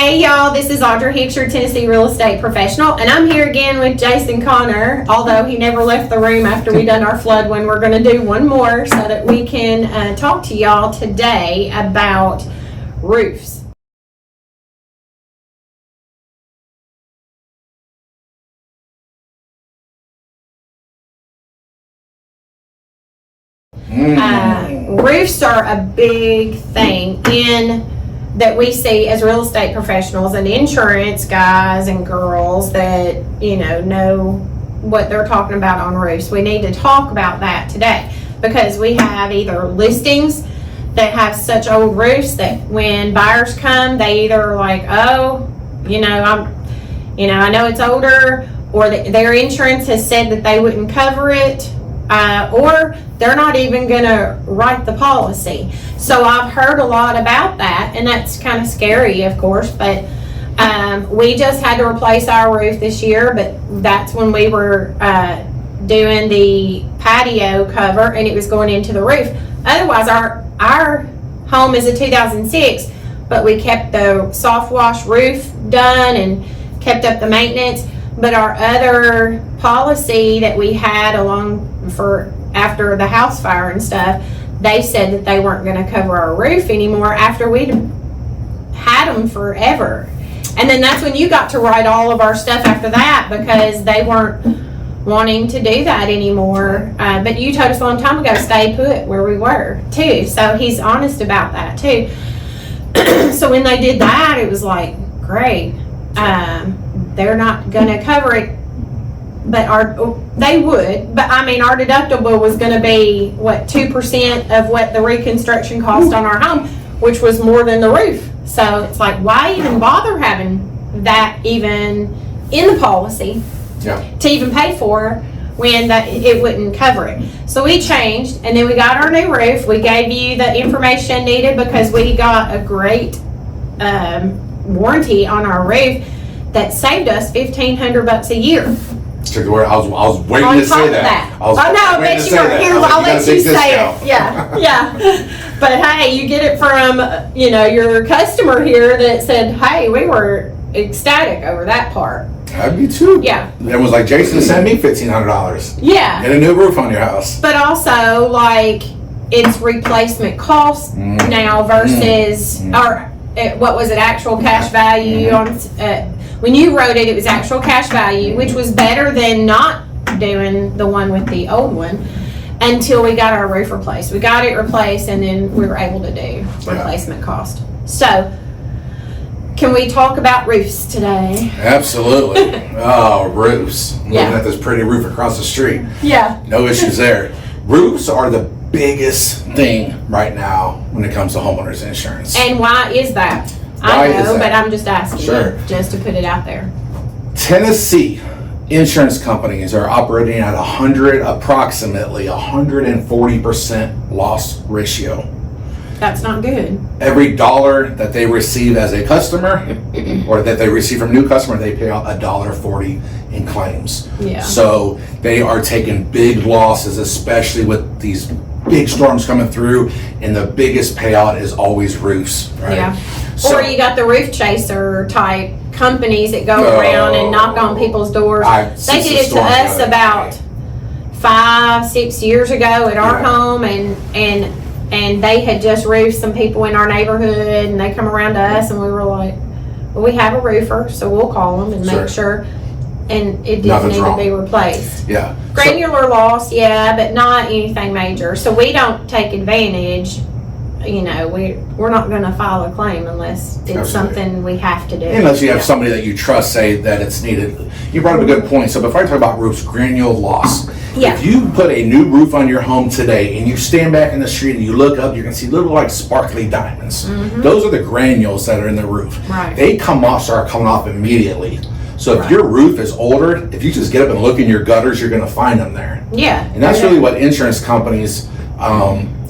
Hey y'all, this is Audra Hicks, your Tennessee real estate professional, and I'm here again with Jason Connor, although he never left the room after we done our flood one. We're going to do one more so that we can talk to y'all today about roofs. Roofs are a big thing that we see as real estate professionals and insurance guys and girls that know what they're talking about on roofs. We need to talk about that today because we have either listings that have such old roofs that when buyers come, they either are like, oh, I know it's older, or their insurance has said that they wouldn't cover it, or they're not even going to write the policy. So I've heard a lot about that, and that's kind of scary, of course, but we just had to replace our roof this year, but that's when we were doing the patio cover, and it was going into the roof. Otherwise, our home is a 2006, but we kept the soft wash roof done and kept up the maintenance. But our other policy that we had after the house fire and stuff, they said that they weren't going to cover our roof anymore after we'd had them forever. And then that's when you got to write all of our stuff after that because they weren't wanting to do that anymore. But you told us a long time ago, stay put where we were too. So he's honest about that too. So when they did that, it was like, great. They're not going to cover it, but they would. But I mean, our deductible was going to be 2% of what the reconstruction cost on our home, which was more than the roof. So it's like, why even bother having that even in the policy to even pay for when it wouldn't cover it? So we changed, and then we got our new roof. We gave you the information needed because we got a great warranty on our roof that saved us $1,500 a year. I was waiting to say that. I bet you were here. I'll let you say it. Yeah. But hey, you get it from your customer here that said, hey, we were ecstatic over that part. I'd be too. Yeah. It was like, Jason sent me $1,500. Yeah. Get a new roof on your house. But also, it's replacement cost now versus, what was it, actual cash value on. When you wrote it, it was actual cash value, which was better than not doing the one with the old one until we got our roof replaced. We got it replaced, and then we were able to do replacement cost. So, can we talk about roofs today? Absolutely. Oh, roofs. Looking at this pretty roof across the street. Yeah. No issues there. Roofs are the biggest thing right now when it comes to homeowners insurance. And why is that? I know, but I'm just asking you, just to put it out there. Tennessee insurance companies are operating at approximately 140% loss ratio. That's not good. Every dollar that they receive as a customer or that they receive from a new customer, they pay out $1.40 in claims. Yeah. So they are taking big losses, especially with these big storms coming through, and the biggest payout is always roofs, right? Yeah. Or you got the roof chaser type companies that go around and knock on people's doors. They did it to us about 5-6 years ago at our home, and they had just roofed some people in our neighborhood, and they come around to us, and we were like, well, we have a roofer, so we'll call them and make sure. And it didn't need to be replaced. Yeah. Granular loss, but not anything major. So we don't take advantage. We're not going to file a claim unless it's something we have to do. Unless you have somebody that you trust say that it's needed. You brought up a good point. So before I talk about roofs, granular loss. Yeah. If you put a new roof on your home today and you stand back in the street and you look up, you can see little sparkly diamonds. Mm-hmm. Those are the granules that are in the roof. Right. They start coming off immediately. So if your roof is older, if you just get up and look in your gutters, you're going to find them there. Yeah. And that's really what insurance companies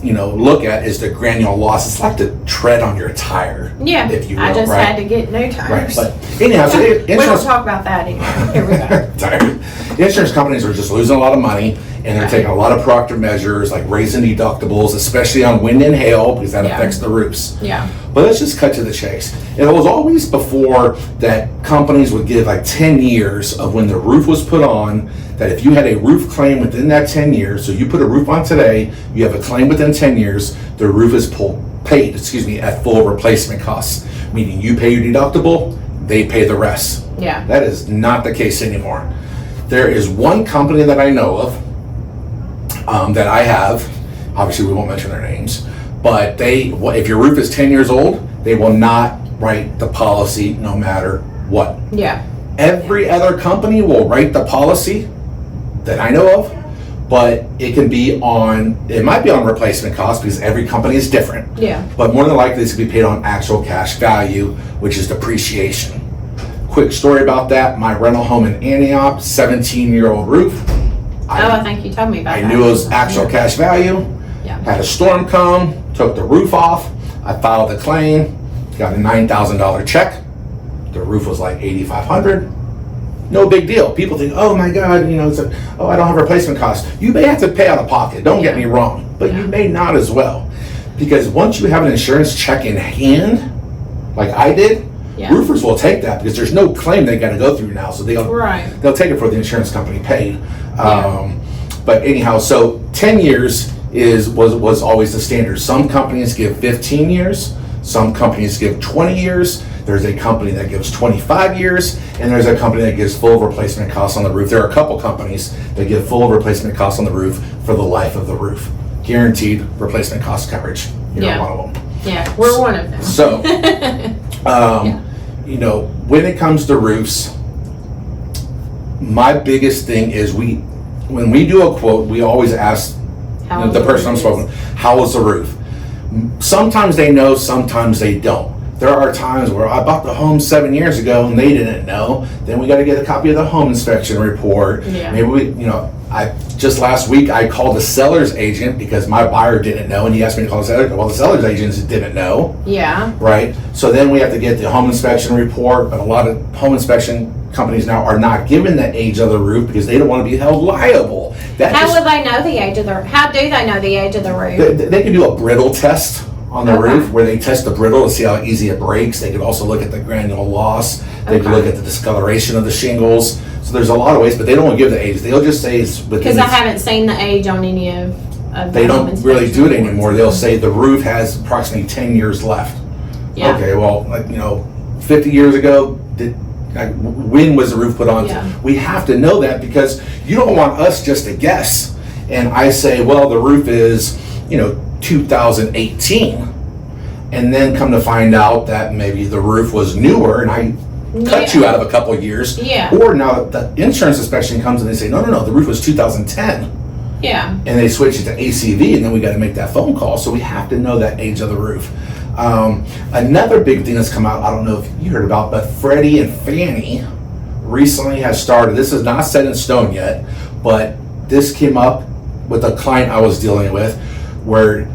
look at is the granular loss. It's like the tread on your tire. Yeah. If you will, I just had to get new tires. Right. But anyhow, so we don't talk about that anymore. Here we go. Tired. Insurance companies are just losing a lot of money, and they're taking a lot of proactive measures like raising deductibles, especially on wind and hail, because that affects the roofs. Yeah. But let's just cut to the chase. It was always before that companies would give like 10 years of when the roof was put on, that if you had a roof claim within that 10 years, so you put a roof on today, you have a claim within 10 years, the roof is paid at full replacement costs. Meaning you pay your deductible, they pay the rest. Yeah. That is not the case anymore. There is one company that I know of, that I have, obviously we won't mention their names, but if your roof is 10 years old, they will not write the policy no matter what. Yeah. Every other company will write the policy that I know of, but it might be on replacement cost because every company is different. Yeah. But more than likely, this could be paid on actual cash value, which is depreciation. Quick story about that. My rental home in Antioch, 17-year-old roof. I think you told me about that. I knew it was actual cash value. Yeah. Had a storm come, took the roof off. I filed the claim, got a $9,000 check. The roof was like $8,500. No big deal. People think, oh my God, it's I don't have replacement costs. You may have to pay out of pocket. Don't get me wrong, but you may not as well, because once you have an insurance check in hand, like I did, roofers will take that because there's no claim they got to go through now, so they'll take it for the insurance company paid. But anyhow, so 10 years was always the standard. Some companies give 15 years. Some companies give 20 years. There's a company that gives 25 years, and there's a company that gives full replacement costs on the roof. There are a couple companies that give full replacement costs on the roof for the life of the roof. Guaranteed replacement cost coverage. You're one of them. Yeah, we're one of them. So, when it comes to roofs, my biggest thing is when we do a quote, we always ask the person I'm speaking, how was the roof? Sometimes they know, sometimes they don't. There are times where I bought the home 7 years ago and they didn't know. Then we got to get a copy of the home inspection report. Yeah. Maybe just last week I called the seller's agent because my buyer didn't know, and he asked me to call the seller. Well, the seller's agents didn't know. Yeah. Right. So then we have to get the home inspection report, but a lot of home inspection companies now are not given the age of the roof because they don't want to be held liable. How do they know the age of the roof? They can do a brittle test on the roof, where they test the brittle to see how easy it breaks. They could also look at the granular loss. They could look at the discoloration of the shingles. So there's a lot of ways, but they don't want to give the age. They'll just say it's within. Because I haven't seen the age on any of they don't really do it anymore. They'll say the roof has approximately 10 years left. Yeah. Okay, well, 50 years ago, when was the roof put on? Yeah. We have to know that because you don't want us just to guess. And I say, well, the roof is, 2018, and then come to find out that maybe the roof was newer and I cut you out of a couple of years. Yeah. Or now the insurance inspection comes and they say, no, the roof was 2010. Yeah. And they switch it to ACV, and then we got to make that phone call. So we have to know that age of the roof. Another big thing that's come out, I don't know if you heard about, but Freddie and Fannie recently has started, this is not set in stone yet, but this came up with a client I was dealing with, where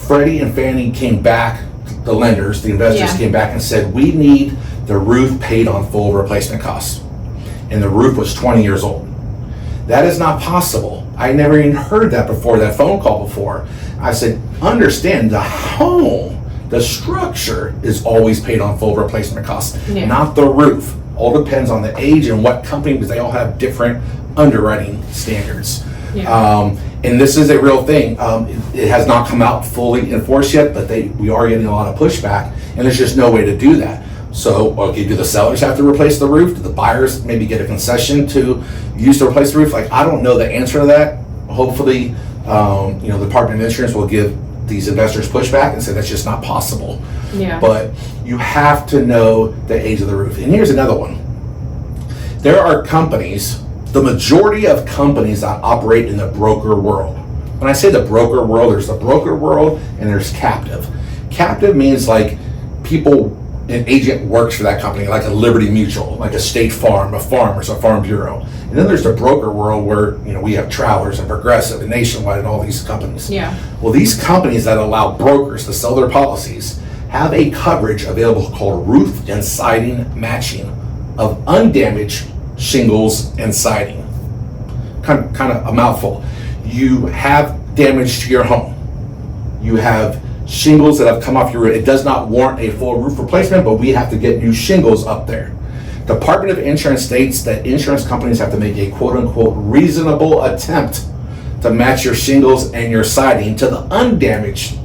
Freddie and Fannie came back, the lenders, the investors came back and said, we need the roof paid on full replacement costs. And the roof was 20 years old. That is not possible. I never even heard that before, that phone call before. I said, understand, the home, the structure is always paid on full replacement costs, not the roof. All depends on the age and what company, because they all have different underwriting standards. And this is a real thing. It has not come out fully enforced yet, but we are getting a lot of pushback, and there's just no way to do that. So, okay, do the sellers have to replace the roof? Do the buyers maybe get a concession to use to replace the roof? I don't know the answer to that. Hopefully, the Department of Insurance will give these investors pushback and say that's just not possible. Yeah. But you have to know the age of the roof. And here's another one. There are companies, the majority of companies that operate in the broker world. When I say the broker world, there's the broker world and there's captive. Captive means an agent works for that company, like a Liberty Mutual, like a State Farm, a Farmers, a Farm Bureau. And then there's the broker world where, we have Travelers and Progressive and Nationwide and all these companies. Yeah. Well, these companies that allow brokers to sell their policies have a coverage available called roof and siding matching of undamaged shingles and siding. Kind of a mouthful. You have damage to your home. You have shingles that have come off your roof. It does not warrant a full roof replacement, but we have to get new shingles up there. Department of Insurance states that insurance companies have to make a quote-unquote reasonable attempt to match your shingles and your siding to the undamaged.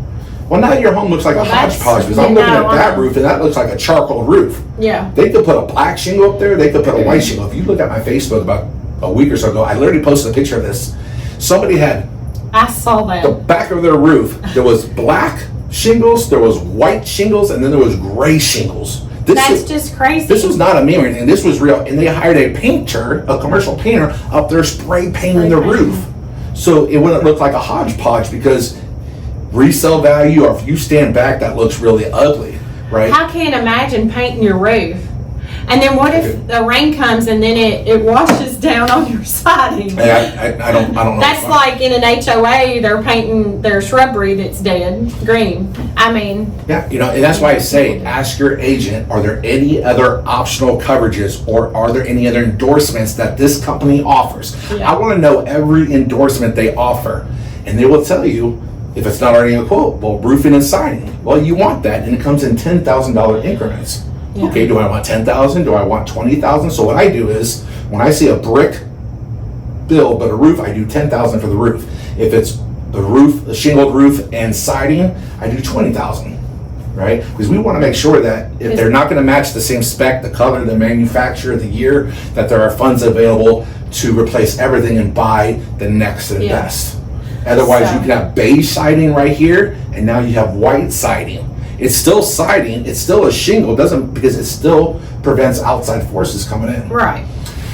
Well, now your home looks like a hodgepodge, because I'm looking at that roof and that looks like a charcoal roof. Yeah. They could put a black shingle up there, they could put a white shingle. If you look at my Facebook about a week or so ago, I literally posted a picture of this. Somebody had I saw that. the back of their roof, there was black shingles, there was white shingles, and then there was gray shingles. That's just crazy. This was not a meme or anything, this was real. And they hired a painter, a commercial painter, up there spray painting the roof. So it wouldn't look like a hodgepodge, because resale value, or if you stand back, that looks really ugly, right? I can't imagine painting your roof. And then what if the rain comes and then it washes down on your siding? I don't know. That's like in an HOA, they're painting their shrubbery that's dead green. I mean. Yeah, and that's why I say, ask your agent, are there any other optional coverages, or are there any other endorsements that this company offers? Yeah. I want to know every endorsement they offer, and they will tell you, if it's not already in a quote, well, roofing and siding. Well, you want that, and it comes in $10,000 increments. Yeah. Okay, do I want 10,000? Do I want 20,000? So what I do is, when I see a brick bill but a roof, I do 10,000 for the roof. If it's the roof, the shingled roof and siding, I do 20,000, right? Because we want to make sure that if they're not going to match the same spec, the color, the manufacturer, the year, that there are funds available to replace everything and buy the next and best. Otherwise, you can have beige siding right here, and now you have white siding. It's still siding, it's still a shingle, because it still prevents outside forces coming in. Right.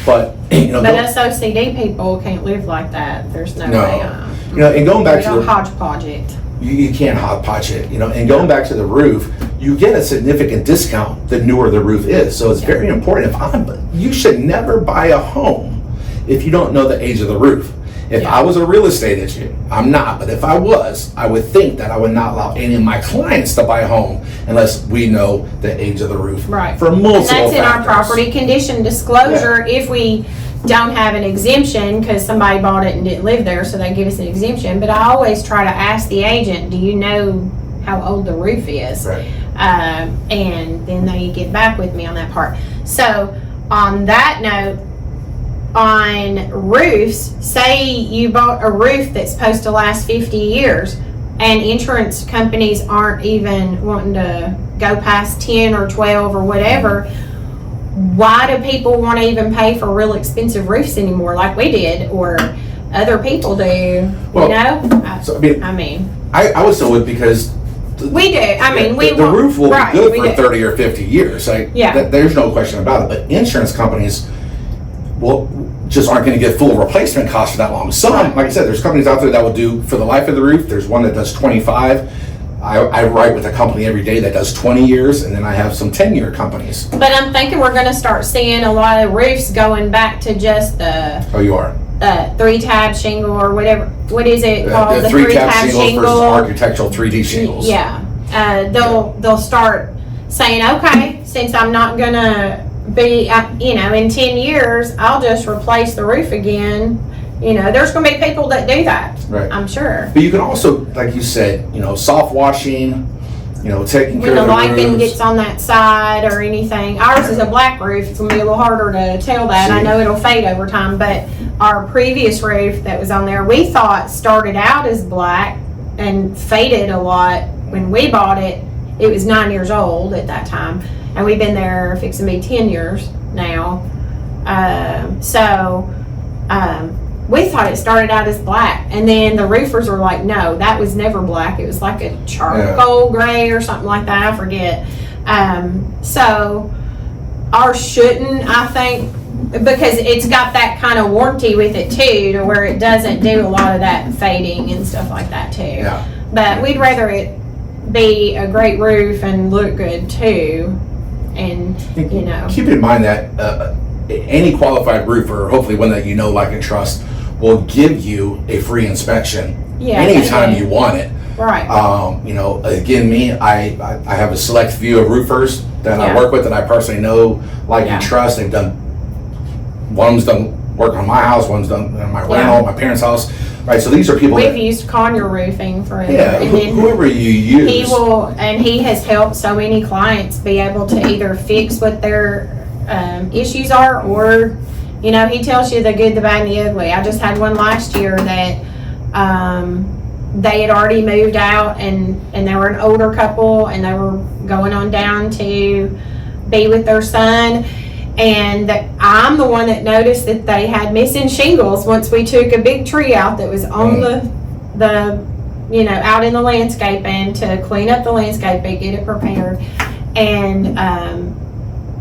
But, But us OCD people can't live like that. There's no way. And going back to the hodgepodge it. You can't hodgepodge it, and going back to the roof, you get a significant discount the newer the roof is. So it's very important. You should never buy a home if you don't know the age of the roof. If I was a real estate agent, I'm not, but if I was, I would think that I would not allow any of my clients to buy a home unless we know the age of the roof. Right. For multiple And that's in our factors. property condition disclosure. If we don't have an exemption because somebody bought it and didn't live there, so they give us an exemption. But I always try to ask the agent, do you know how old the roof is? Right. And then they get back with me on that part. So on that note, on roofs, say you bought a roof that's supposed to last 50 years and insurance companies aren't even wanting to go past 10 or 12 or whatever, why do people want to even pay for real expensive roofs anymore like we did or other people do? Well, I mean, I would still would, because we do. I mean, the roof will be good for 30 or 50 years. There's no question about it. But insurance companies just aren't going to get full replacement costs for that long. Some, like I said, there's companies out there that will do for the life of the roof. There's one that does 25. I write with a company every day that does 20 years, and then I have some 10-year companies. But I'm thinking we're going to start seeing a lot of roofs going back to just the 3-tab shingle or whatever. What is it called? The 3-tab shingles versus architectural 3D shingles. Yeah. They'll start saying, okay, since I'm not going to be, in 10 years, I'll just replace the roof again. There's going to be people that do that. Right. I'm sure. But you can also, like you said, soft washing, taking care of the when the lichen gets on that side or anything. Ours is a black roof. It's going to be a little harder to tell that. I know it'll fade over time, but our previous roof that was on there, we thought started out as black and faded a lot when we bought it. It was 9 years old at that time. And we've been there fixing to be 10 years now. We thought it started out as black. And then the roofers were like, no, that was never black. It was like a charcoal gray or something like that. I forget. So ours shouldn't, I think, because it's got that kind of warranty with it too, to where it doesn't do a lot of that fading and stuff like that too. Yeah. But we'd rather it be a great roof and look good too. And keep in mind that any qualified roofer, hopefully one that like and trust, will give you a free inspection anytime you want it. Right. Again, I have a select few of roofers that I work with that I personally know, and trust. They've done, one's done work on my house, one's done on my rental, my parents' house. right? So these are people We've that, used Conyer Roofing for it. yeah, And then whoever you use. he has helped so many clients be able to either fix what their issues are, or, you know, he tells you the good, the bad, and the ugly. I just had one last year that they had already moved out, and they were an older couple, and they were going on down to be with their son. And I'm the one that noticed that they had missing shingles once we took a big tree out that was on the you know, out in the landscaping to clean up the landscaping, get it prepared. And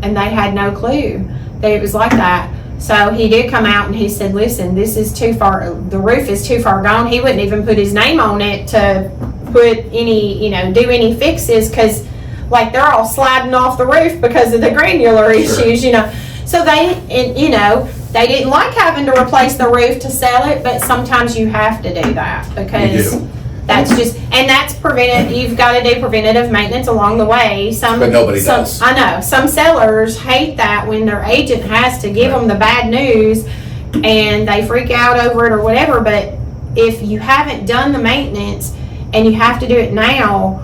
they had no clue that it was like that. So he did come out and he said, listen, this is too far, the roof is too far gone. He wouldn't even put his name on it to put any, you know, do any fixes, because like they're all sliding off the roof because of the granular issues, you know. So you know, they didn't like having to replace the roof to sell it, but sometimes you have to do that, because that's just, and that's preventive. You've got to do preventative maintenance along the way. But nobody does. I know. Some sellers hate that when their agent has to give them the bad news and they freak out over it or whatever. But if you haven't done the maintenance and you have to do it now,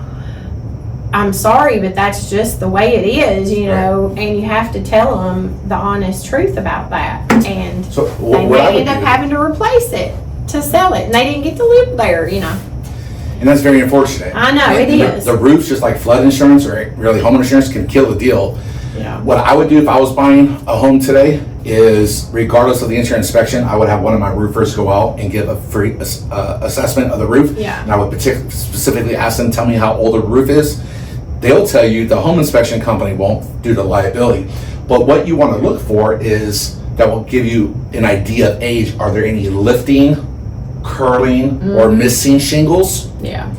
I'm sorry, but that's just the way it is, you know, and you have to tell them the honest truth about that. And So they may end up having to replace it to sell it, and they didn't get to live there, you know. And that's very unfortunate. I know, it is. The roofs, just like flood insurance or really home insurance, can kill the deal. Yeah. What I would do if I was buying a home today is, regardless of the insurance inspection, I would have one of my roofers go out and give a free assessment of the roof. Yeah. And I would specifically ask them, tell me how old the roof is. They'll tell you, the home inspection company won't do the liability. But what you want to look for is, that will give you an idea of age. Are there any lifting, curling, or missing shingles? Yeah.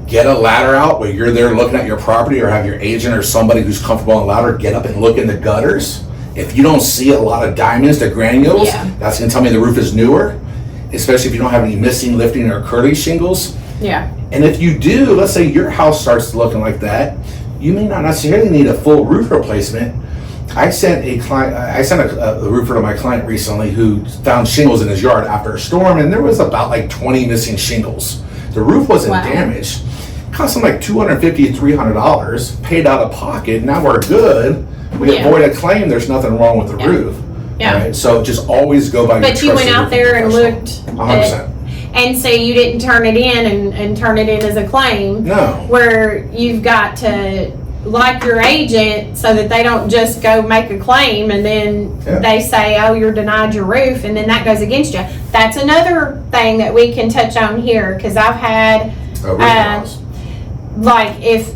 Get a ladder out where you're there looking at your property, or have your agent or somebody who's comfortable on the ladder get up and look in the gutters. If you don't see a lot of diamonds, the granules, that's going to tell me the roof is newer, especially if you don't have any missing, lifting, or curly shingles. Yeah. And if you do, let's say your house starts looking like that, you may not necessarily need a full roof replacement. I sent a roofer to my client recently who found shingles in his yard after a storm, and there was about like 20 missing shingles. The roof wasn't damaged. It cost him like $250 to $300, paid out of pocket. Now we're good. We avoid a claim. There's nothing wrong with the roof. Yeah. Right? So just always go by your trusted But you went out there and looked. 100%. And so you didn't turn it in and turn it in as a claim. No. Where you've got to, like your agent, so that they don't just go make a claim and then they say, oh, you're denied your roof, and then that goes against you. That's another thing that we can touch on here, because I've had, like if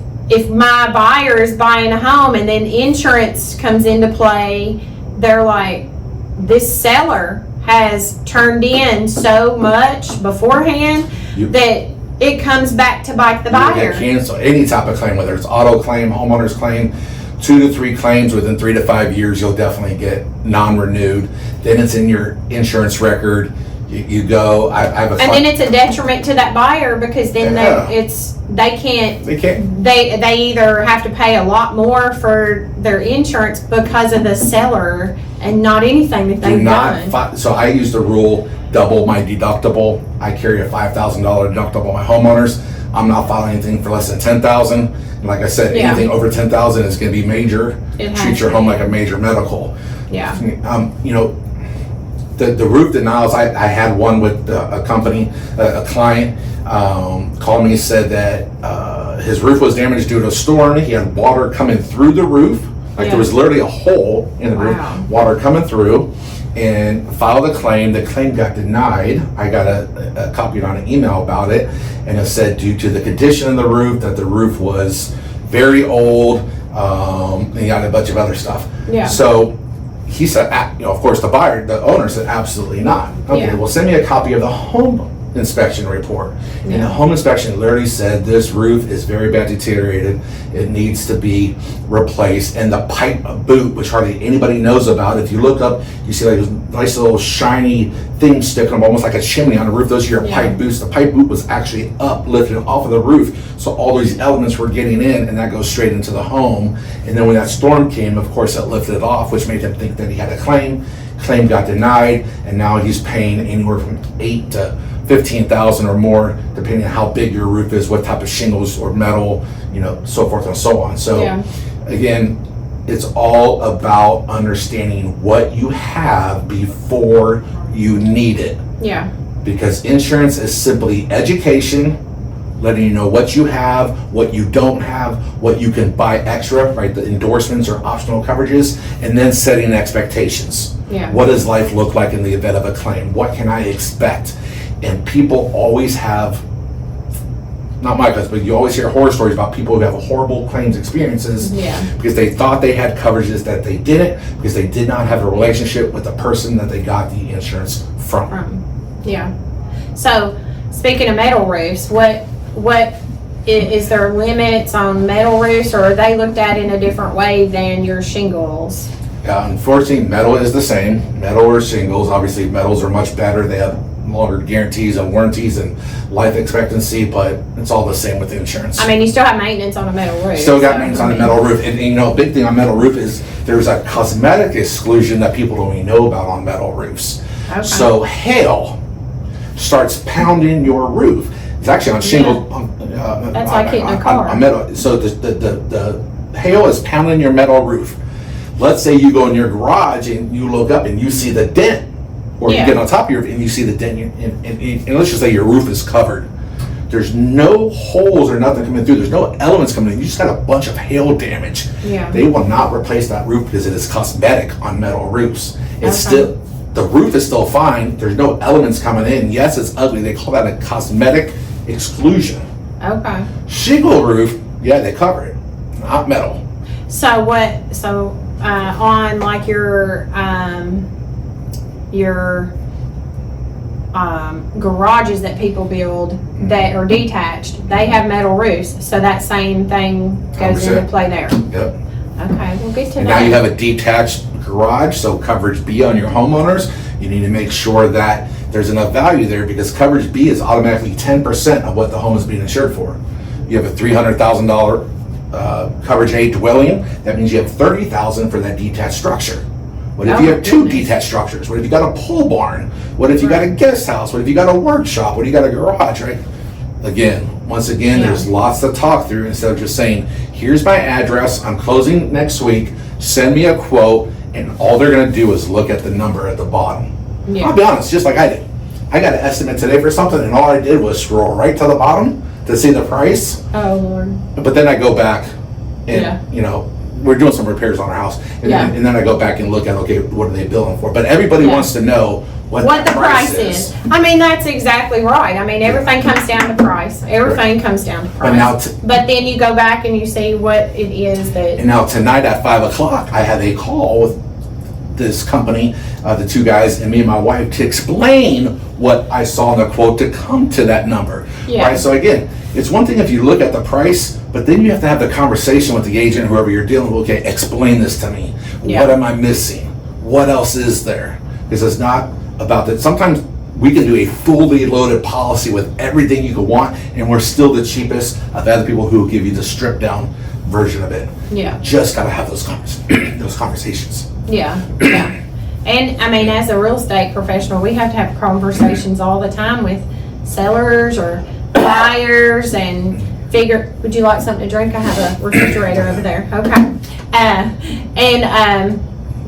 my buyer is buying a home and then insurance comes into play, they're like, this seller has turned in so much beforehand that it comes back to bite the buyer. You cancel any type of claim, whether it's auto claim, homeowner's claim, 2 to 3 claims within 3 to 5 years, you'll definitely get non-renewed. Then it's in your insurance record. You go. I have a. And then it's a detriment to that buyer, because then they either have to pay a lot more for their insurance because of the seller and not anything that they've done. So I use the rule, double my deductible. I carry a $5,000 deductible on my homeowners. I'm not filing anything for less than $10,000. And like I said, anything over $10,000 is going to be major. Treat your home like a major medical. Yeah. You know, the roof denials. I had one with a company, a client called me and said that his roof was damaged due to a storm. He had water coming through the roof. Like there was literally a hole in the roof, water coming through, and filed a claim. The claim got denied. I got a copy on an email about it, and it said due to the condition of the roof, that the roof was very old, and he got a bunch of other stuff. Yeah. So he said, of course, the owner said, absolutely not. Okay, well, send me a copy of the home inspection report. And the home inspection literally said, this roof is very bad deteriorated. It needs to be replaced. And the pipe boot, which hardly anybody knows about, if you look up, you see like those nice little shiny things sticking up, almost like a chimney on the roof. Those are your pipe boots. The pipe boot was actually uplifted off of the roof. So all these elements were getting in, and that goes straight into the home. And then when that storm came, of course, it lifted it off, which made him think that he had a claim. Claim got denied, and now he's paying anywhere from $8,000 to $15,000 or more, depending on how big your roof is, what type of shingles or metal, so forth and so on. So again, it's all about understanding what you have before you need it. Yeah. Because insurance is simply education, letting you know what you have, what you don't have, what you can buy extra, right? The endorsements or optional coverages, and then setting expectations. Yeah. What does life look like in the event of a claim? What can I expect? And people always have, not my case, but you always hear horror stories about people who have horrible claims experiences because they thought they had coverages that they didn't, because they did not have a relationship with the person that they got the insurance from. Yeah. So speaking of metal roofs, what is there limits on metal roofs, or are they looked at in a different way than your shingles? Unfortunately, metal is the same. Metal or shingles, obviously metals are much better. They have longer guarantees and warranties and life expectancy, but it's all the same with insurance. I mean, you still have maintenance on a metal roof. Still got maintenance on a metal roof. And a big thing on metal roof is there's a cosmetic exclusion that people don't even know about on metal roofs. Okay. So hail starts pounding your roof. It's actually on shingle. That's like hitting a car. On metal. So the hail is pounding your metal roof. Let's say you go in your garage and you look up and you see the dent, or you get on top of your roof and you see the dent, and let's just say your roof is covered. There's no holes or nothing coming through. There's no elements coming in. You just got a bunch of hail damage. Yeah. They will not replace that roof because it is cosmetic on metal roofs. It's still, the roof is still fine. There's no elements coming in. Yes, it's ugly. They call that a cosmetic exclusion. Okay. Shingle roof, yeah, they cover it, not metal. So on like your garages that people build that are detached, they have metal roofs, so that same thing goes 100%. into play there. Yep. Okay, well, good to know. Now you have a detached garage, so coverage B on your homeowners, you need to make sure that there's enough value there, because coverage B is automatically 10% of what the home is being insured for. You have a $300,000 coverage A dwelling, that means you have $30,000 for that detached structure. What if you have two detached structures? What if you got a pole barn? What if you got a guest house? What if you got a workshop? What if you got a garage, right? Once again, there's lots to talk through instead of just saying, here's my address, I'm closing next week, send me a quote, and all they're gonna do is look at the number at the bottom. I'll be honest, just like I did. I got an estimate today for something, and all I did was scroll right to the bottom to see the price. Oh, Lord. But then I go back and, we're doing some repairs on our house. And then I go back and look at, okay, what are they billing for? But everybody wants to know what the price is. I mean, that's exactly right. I mean, everything comes down to price. Everything comes down to price. But then you go back and you see what it is that... And now tonight at 5 o'clock, I had a call with this company, the two guys, and me and my wife, to explain what I saw in the quote to come to that number. Right? So again, it's one thing if you look at the price, but then you have to have the conversation with the agent, whoever you're dealing with. Okay, explain this to me. What am I missing? What else is there? Because it's not about that. Sometimes we can do a fully loaded policy with everything you could want, and we're still the cheapest of other people who will give you the stripped down version of it. Just gotta have those conversations. And I mean, as a real estate professional, we have to have conversations all the time with sellers or buyers and figure, would you like something to drink? I have a refrigerator over there. Okay.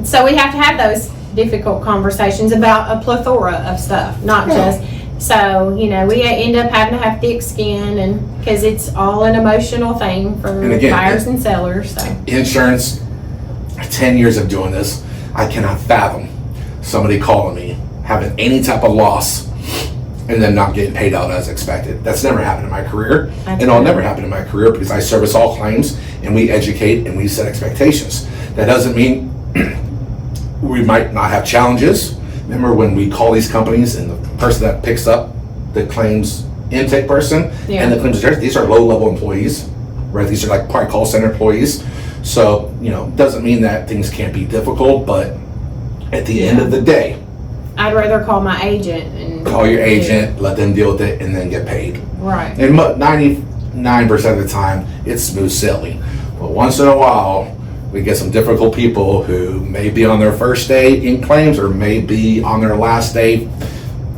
So we have to have those difficult conversations about a plethora of stuff, not just, so, we end up having to have thick skin, and because it's all an emotional thing for buyers and sellers. So insurance, 10 years of doing this, I cannot fathom somebody calling me having any type of loss and then not getting paid out as expected. That's never happened in my career, and it'll never happen in my career, because I service all claims and we educate and we set expectations. That doesn't mean we might not have challenges. Remember when we call these companies and the person that picks up the claims intake person and the claims adjuster, these are low-level employees, right? These are like probably call center employees. So, doesn't mean that things can't be difficult, but at the end of the day, I'd rather call my agent and call your agent, let them deal with it, and then get paid. Right. And 99% of the time, it's smooth sailing. But once in a while, we get some difficult people who may be on their first day in claims or may be on their last day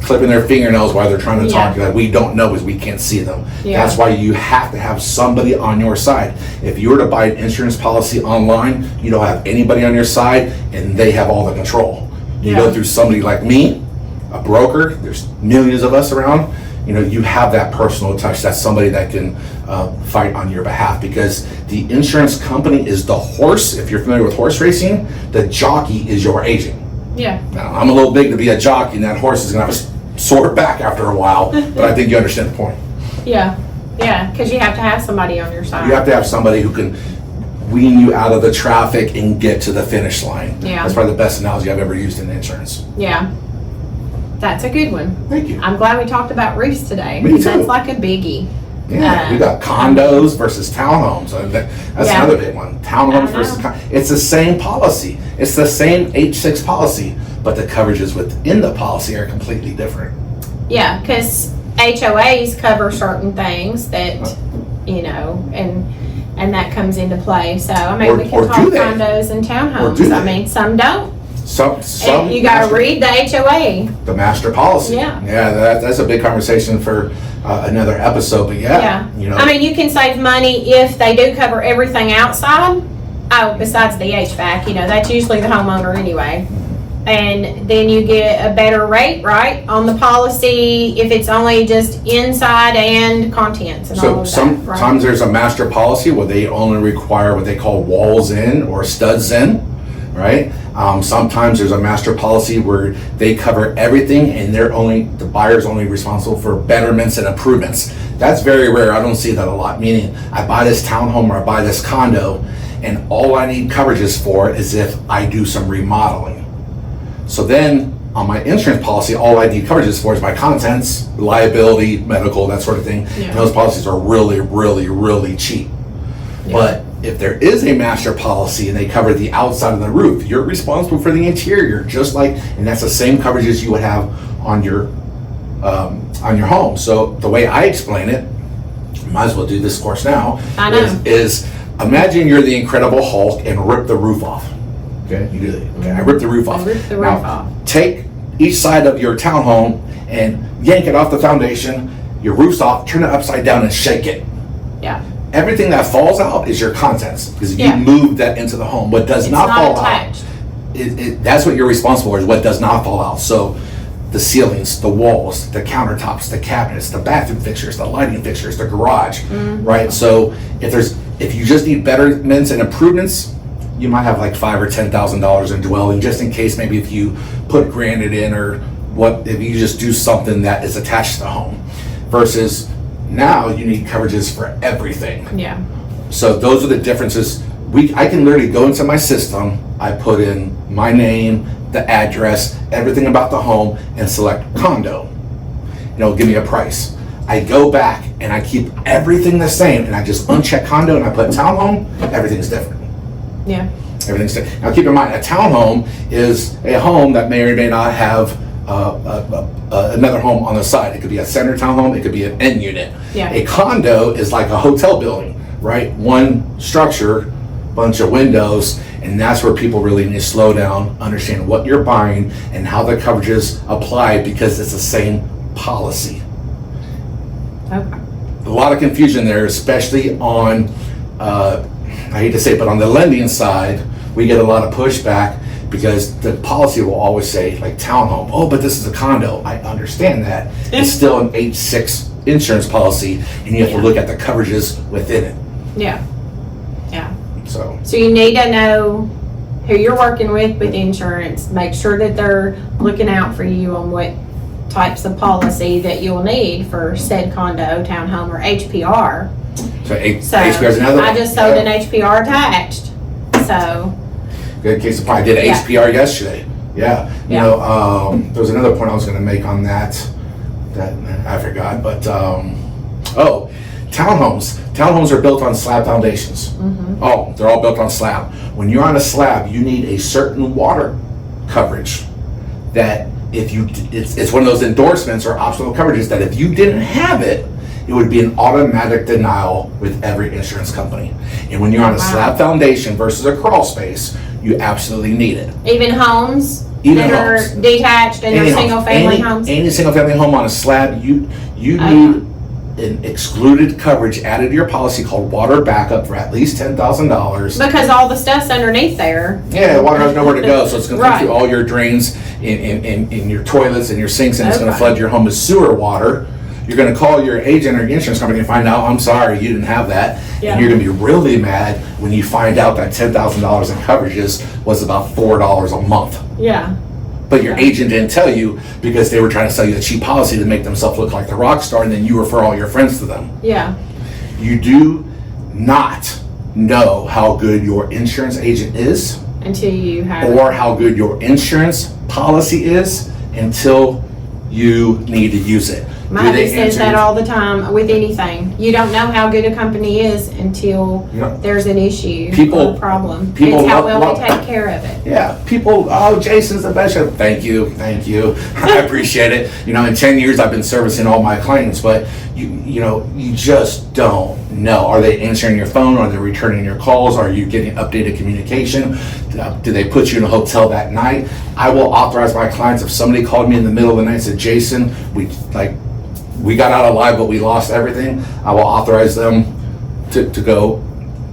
clipping their fingernails while they're trying to talk Yeah. that we don't know because we can't see them. Yeah. That's why you have to have somebody on your side. If you were to buy an insurance policy online, you don't have anybody on your side and they have all the control. You go Yeah. through somebody like me, a broker, there's millions of us around, you know, you have that personal touch. That's somebody that can fight on your behalf, because the insurance company is the horse. If you're familiar with horse racing, the jockey is your agent. Yeah. Now, I'm a little big to be a jockey, and that horse is gonna have a sore back after a while, but I think you understand the point. Yeah. Yeah. Because you have to have somebody on your side. You have to have somebody who can wean you out of the traffic and get to the finish line. Yeah. That's probably the best analogy I've ever used in insurance. Yeah. That's a good one. Thank you. I'm glad we talked about roofs today. Me Because too. that's like a biggie. Yeah, we got condos versus townhomes. That's Yeah. another big one. Townhomes I versus know. it's the same policy. It's the same H6 policy, but the coverages within the policy are completely different. Yeah, because HOAs cover certain things that, you know, and that comes into play. So, I mean, Or- we or can talk do they? condos and townhomes. do I they? mean, some don't. Some And you gotta master- read the HOA. the master policy. Yeah. That's a big conversation for another episode. But Yeah. you know, I mean, you can save money if they do cover everything outside. Oh, besides the HVAC, you know, that's usually the homeowner anyway. And then you get a better rate, right, on the policy if it's only just inside and contents and all so of that, right? sometimes there's a master policy where they only require what they call walls in or studs in, right? Sometimes there's a master policy where they cover everything and the buyer's only responsible for betterments and improvements. That's very rare. I don't see that a lot. Meaning, I buy this townhome or I buy this condo, and all I need coverages for is if I do some remodeling. So then, on my insurance policy, all I need coverages for is my contents, liability, medical, that sort of thing. Yeah. And those policies are really, really, really cheap. Yeah. But if there is a master policy and they cover the outside of the roof, you're responsible for the interior, just like, and that's the same coverages you would have on your home. So the way I explain it, might as well do this course now. I know. Is imagine you're the Incredible Hulk and rip the roof off. Okay, you do that. Okay, I rip the roof off. Rip the roof Now, off. take each side of your townhome and yank it off the foundation. Your roof's off. Turn it upside down and shake it. Yeah. Everything that falls out is your contents because Yeah. you moved that into the home. What does It's not fall attached. out, that's what you're responsible for, is what does not fall out. So the ceilings, the walls, the countertops, the cabinets, the bathroom fixtures, the lighting fixtures, the garage, right? So if you just need betterments and improvements, you might have like $5,000 or $10,000 in dwelling, just in case maybe if you put granite in or what, if you just do something that is attached to the home. Versus now you need coverages for everything. Yeah. So those are the differences. I can literally go into my system, I put in my name, the address, everything about the home, and select condo. And it'll give me a price. I go back and I keep everything the same, and I just uncheck condo and I put townhome, everything's different. Yeah. Everything's different. Now keep in mind, a townhome is a home that may or may not have another home on the side. It could be a center townhome, it could be an end unit. Yeah. A condo is like a hotel building, right? One structure, bunch of windows, and that's where people really need to slow down, understand what you're buying and how the coverages apply, because it's the same policy. Okay. A lot of confusion there, especially on, I hate to say it, but on the lending side, we get a lot of pushback because the policy will always say, like townhome, oh, but this is a condo. I understand that. It's still an H6 insurance policy, and you have to look at the coverages within it. Yeah. Yeah. So, So you need to know who you're working with insurance. Make sure that they're looking out for you on what types of policy that you'll need for said condo, townhome, or HPR. so So HPR is another one. I just sold an HPR attached. So Good case of I did an Yeah. HPR yesterday. Yeah. You Yeah. know, there was another point I was going to make on that I forgot. But townhomes. Townhomes are built on slab foundations. Oh, they're all built on slab. When you're on a slab, you need a certain water coverage that it's one of those endorsements or optional coverages that if you didn't have it, it would be an automatic denial with every insurance company. And when you're on a slab foundation versus a crawl space, you absolutely need it. even homes, Even that are homes. detached and Any they're homes. single-family homes? Any single-family home on a slab, you need an excluded coverage added to your policy called water backup for at least $10,000. Because all the stuff's underneath there. Yeah, water has nowhere to go, so it's going to come Right. through all your drains, in your toilets and your sinks, and it's going to Okay. flood your home with sewer water. You're going to call your agent or your insurance company and find out, I'm sorry, you didn't have that. Yeah. And you're going to be really mad when you find out that $10,000 in coverages was about $4 a month. Yeah. But your agent didn't tell you because they were trying to sell you a cheap policy to make themselves look like the rock star, and then you refer all your friends to them. Yeah. You do not know how good your insurance agent is Until you have. or how good your insurance policy is until you need to use it. My Do they husband says answer that your- all the time with anything. You don't know how good a company is until Yeah. there's an issue People- or a problem. people It's how love- well they take care of it. Yeah, people, oh, Jason's the best. Thank you. I appreciate it. In 10 years I've been servicing all my clients, but you just don't know. Are they answering your phone? Are they returning your calls? Are you getting updated communication? Do they put you in a hotel that night? I will authorize my clients, if somebody called me in the middle of the night and said, Jason, we got out alive, but we lost everything, I will authorize them to go,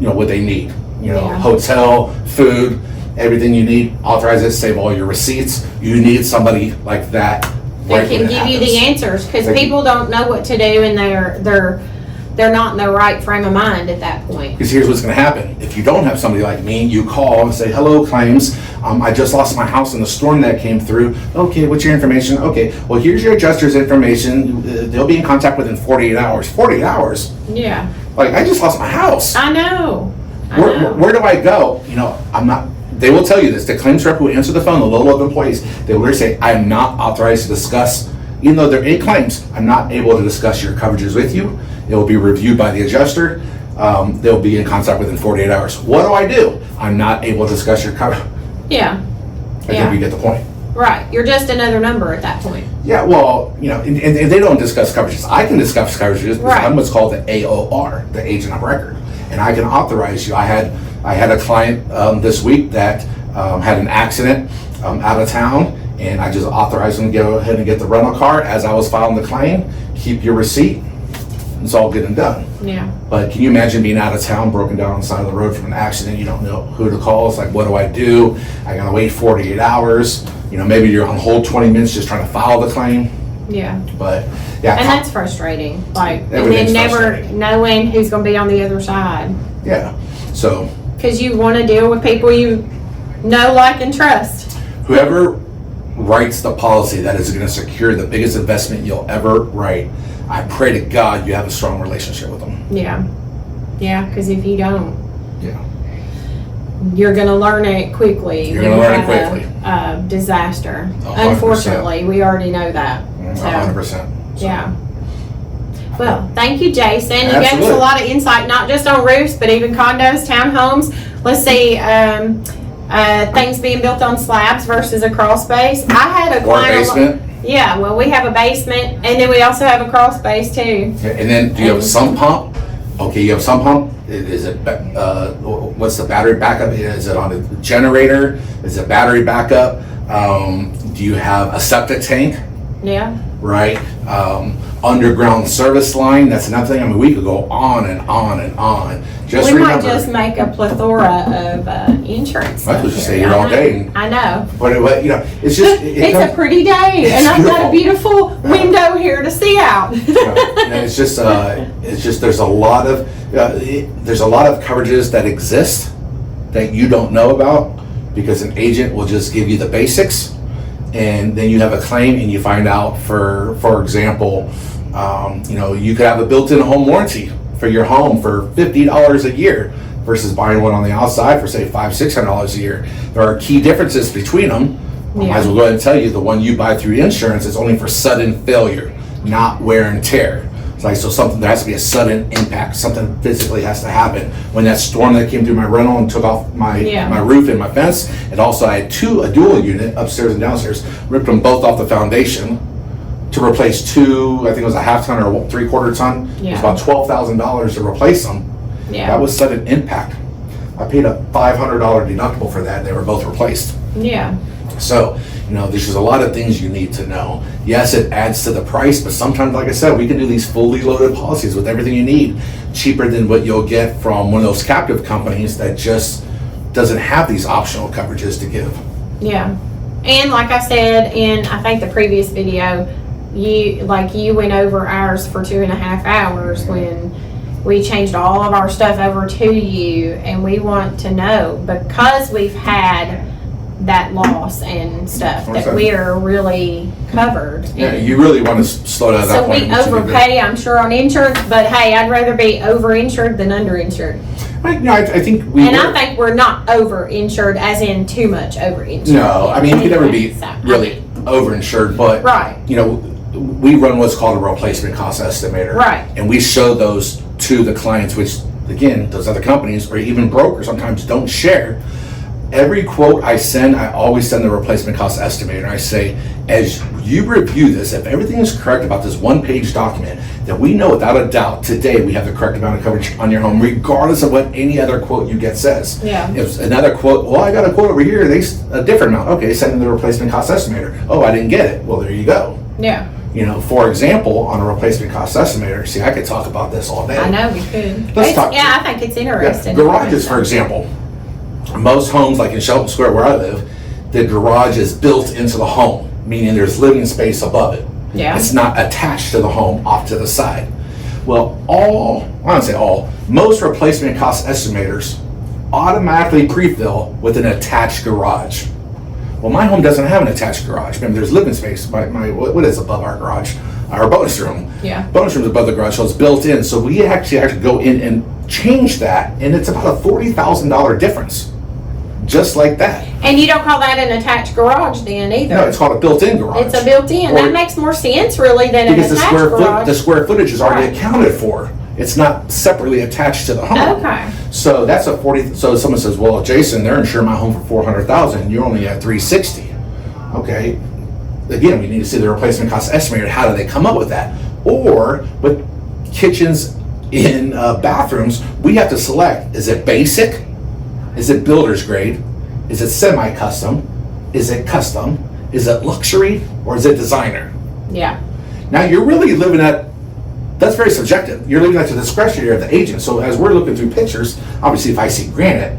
what they need. Yeah. Hotel, food, everything you need, authorize it, save all your receipts. You need somebody like that. They right can when it give you the happens. answers because They can- people don't know what to do and they're not in their right frame of mind at that point. Because here's what's going to happen. If you don't have somebody like me, you call and say, hello, claims. I just lost my house in the storm that came through. Okay, what's your information? Okay, well, here's your adjuster's information. They'll be in contact within 48 hours. 48 hours? Yeah. Like, I just lost my house. I know. Where do I go? They will tell you this. The claims rep who answer the phone, the low-level employees, they will literally say, I am not authorized to discuss, even though they're in claims, I'm not able to discuss your coverages with you. It will be reviewed by the adjuster. They'll be in contact within 48 hours. What do? I'm not able to discuss your coverage. Yeah. I think we get the point. Right. You're just another number at that point. Yeah, well, and they don't discuss coverages. I can discuss coverages because Right. I'm what's called the AOR, the agent of record, and I can authorize you. I had a client this week that had an accident out of town, and I just authorized him to go ahead and get the rental car as I was filing the claim. Keep your receipt. It's all good and done. Yeah. But can you imagine being out of town, broken down on the side of the road from an accident? You don't know who to call. It's like, what do? I gotta wait 48 hours. Maybe you're on hold 20 minutes just trying to file the claim. Yeah. But yeah, And that's frustrating. And Everything's then never frustrating. knowing who's going to be on the other side. yeah. So Because you want to deal with people you know, like, and trust. whoever writes the policy that is going to secure the biggest investment you'll ever write, I pray to God you have a strong relationship with them. Yeah. Yeah, because if you don't, Yeah. you're going to learn it quickly. You're gonna learn it quickly. A disaster. 100%. Unfortunately, we already know that. So, 100%. yeah. Well, thank you, Jason. You gave us Absolutely. a lot of insight, not just on roofs, but even condos, townhomes. Let's see, things being built on slabs versus a crawl space. I had a Or a client. basement. Yeah, well, we have a basement, and then we also have a crawl space too. And then do you have a sump pump? Okay, you have a sump pump. Is it, what's the battery backup? Is it on a generator? Is it battery backup? Do you have a septic tank? Yeah. Right? Underground service line, that's another thing. I mean, we could go on and on and on. Just We might remember, just make a plethora of insurance. I could just stay here all day. I know. but it's just, It's a comes- pretty day, and I've got a beautiful window here to see out. and it's just there's a lot of coverages that exist that you don't know about because an agent will just give you the basics, and then you have a claim and you find out for example, you could have a built-in home warranty for your home for $50 a year versus buying one on the outside for say $500-600 a year. There are key differences between them. I might as well go ahead and tell you, the one you buy through insurance is only for sudden failure, not wear and tear. It's like, so something, there has to be a sudden impact, something physically has to happen. When that storm that came through my rental and took off my roof and my fence, and also I had a dual unit upstairs and downstairs, ripped them both off the foundation to replace two, I think it was a half ton or a 3/4 ton. It was about $12,000 to replace them. Yeah. That was sudden impact. I paid a $500 deductible for that, they were both replaced. Yeah. So, there's just a lot of things you need to know. Yes, it adds to the price, but sometimes, like I said, we can do these fully loaded policies with everything you need, cheaper than what you'll get from one of those captive companies that just doesn't have these optional coverages to give. Yeah. And like I said in, I think, the previous video, you went over ours for 2.5 hours when we changed all of our stuff over to you, and we want to know, because we've had that loss and stuff, that we are really covered. Yeah, you really want to slow down that point. So we overpay, I'm sure, on insurance, but hey, I'd rather be overinsured than underinsured. I think I think we're not overinsured, as in too much overinsured. No, I mean, you can never be really overinsured, but right. We run what's called a replacement cost estimator. Right. And we show those to the clients, which, again, those other companies or even brokers sometimes don't share. Every quote I send, I always send the replacement cost estimator. I say, as you review this, if everything is correct about this one-page document, then we know without a doubt today we have the correct amount of coverage on your home, regardless of what any other quote you get says. Yeah. If another quote, well, I got a quote over here, a different amount. Okay, send in the replacement cost estimator. Oh, I didn't get it. Well, there you go. Yeah. For example, on a replacement cost estimator, see, I could talk about this all day. I know we could. Let's talk. Yeah, I think it's interesting. Garages, for example. Most homes, like in Shelton Square where I live, the garage is built into the home, meaning there's living space above it. Yeah. It's not attached to the home off to the side. Well, most replacement cost estimators automatically pre-fill with an attached garage. Well, my home doesn't have an attached garage. Remember, there's living space. What is above our garage? Our bonus room. Yeah. Bonus room is above the garage, so it's built in. So we actually have to go in and change that, and it's about a $40,000 difference. Just like that. And you don't call that an attached garage then either? No, it's called a built-in garage. It's a built-in. That makes more sense really than an attached garage. The square footage is already accounted for. It's not separately attached to the home. Okay. So that's a 40. So someone says, "Well, Jason, they're insuring my home for $400,000. You're only at $360." Okay. Again, we need to see the replacement cost estimator. How do they come up with that? Or with kitchens in bathrooms, we have to select: is it basic? Is it builder's grade? Is it semi-custom? Is it custom? Is it luxury? Or is it designer? Yeah. Now you're really living at, that's very subjective. You're living at the discretion of the agent. So as we're looking through pictures, obviously if I see granite,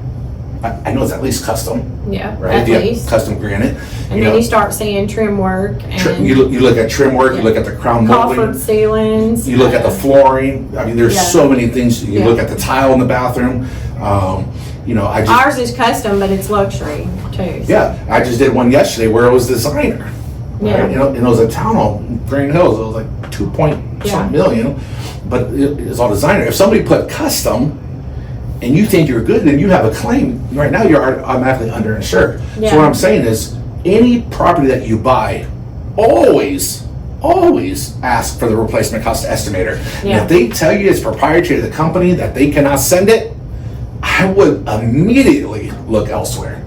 I know it's at least custom. Yeah, right? at least. Custom granite. And then you start seeing trim work. And you look at trim work, you look at the crown molding. Coffered ceilings. You look at the flooring. I mean, there's so many things. You look at the tile in the bathroom. Ours is custom, but it's luxury too. So. Yeah, I just did one yesterday where it was designer. Yeah. Right? And it was a townhome, Green Hills. It was like 2.something million, but it's all designer. If somebody put custom, and you think you're good, then you have a claim. Right now, you're automatically underinsured. Yeah. So what I'm saying is, any property that you buy, always ask for the replacement cost estimator. Yeah. And if they tell you it's proprietary to the company, that they cannot send it, I would immediately look elsewhere.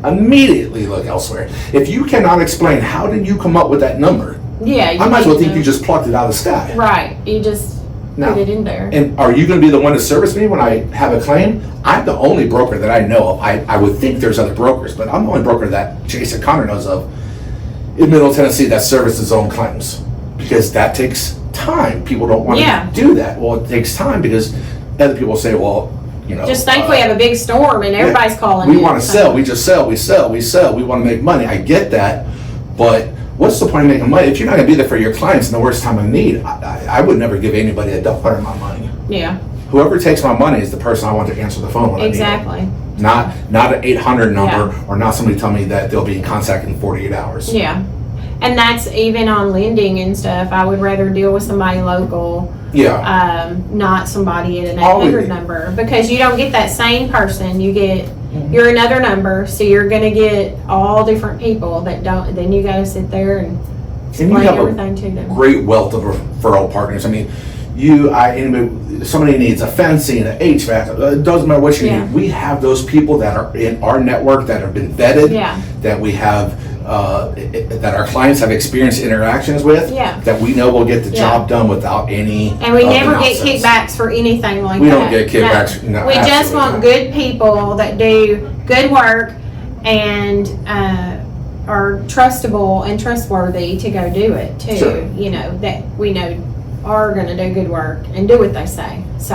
Immediately look elsewhere. If you cannot explain how did you come up with that number, I might as well think you just plucked it out of the sky. Right. You just put it in there. And are you going to be the one to service me when I have a claim? I'm the only broker that I know of. I would think there's other brokers, but I'm the only broker that Jason Connor knows of in Middle Tennessee that services his own claims, because that takes time. People don't want to do that. Well, it takes time because other people say, well, just think we have a big storm and everybody's calling. We want to sell. We just sell. We sell. We sell. We want to make money. I get that, but what's the point of making money if you're not going to be there for your clients in the worst time of need? I would never give anybody a dollar of my money. Yeah. Whoever takes my money is the person I want to answer the phone when I need them. Not an 800 number or not somebody tell me that they'll be in contact in 48 hours. Yeah. And that's even on lending and stuff. I would rather deal with somebody local. Yeah. Not somebody at an 800 number, because you don't get that same person. You get you're another number, so you're going to get all different people that don't. Then you got to sit there and explain everything to them. Great wealth of referral partners. I mean, somebody needs a fencing, an HVAC. It doesn't matter what you need. We have those people that are in our network that have been vetted. Yeah. That we have. That our clients have experienced interactions with, that we know will get the job done without any. And we never get kickbacks for anything like that. We don't get kickbacks. No, we just want good people that do good work and are trustable and trustworthy to go do it too. Sure. You know, that we know are going to do good work and do what they say. So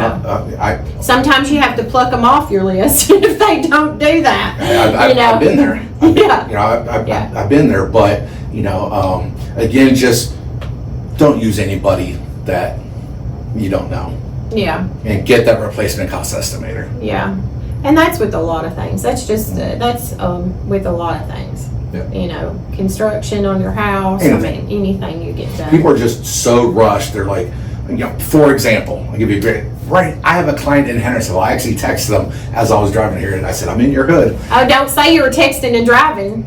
sometimes you have to pluck them off your list if they don't do that. I've been there. Yeah. I've been there, but again, just don't use anybody that you don't know. Yeah. And get that replacement cost estimator. Yeah. And that's with a lot of things. That's just with a lot of things. Yeah. You know, construction on your house. Anything. I mean, anything you get done. People are just so rushed. They're like, for example, I'll give you a great. Right, I have a client in Hendersonville. I actually texted them as I was driving here, and I said, "I'm in your hood." Oh, don't say you were texting and driving.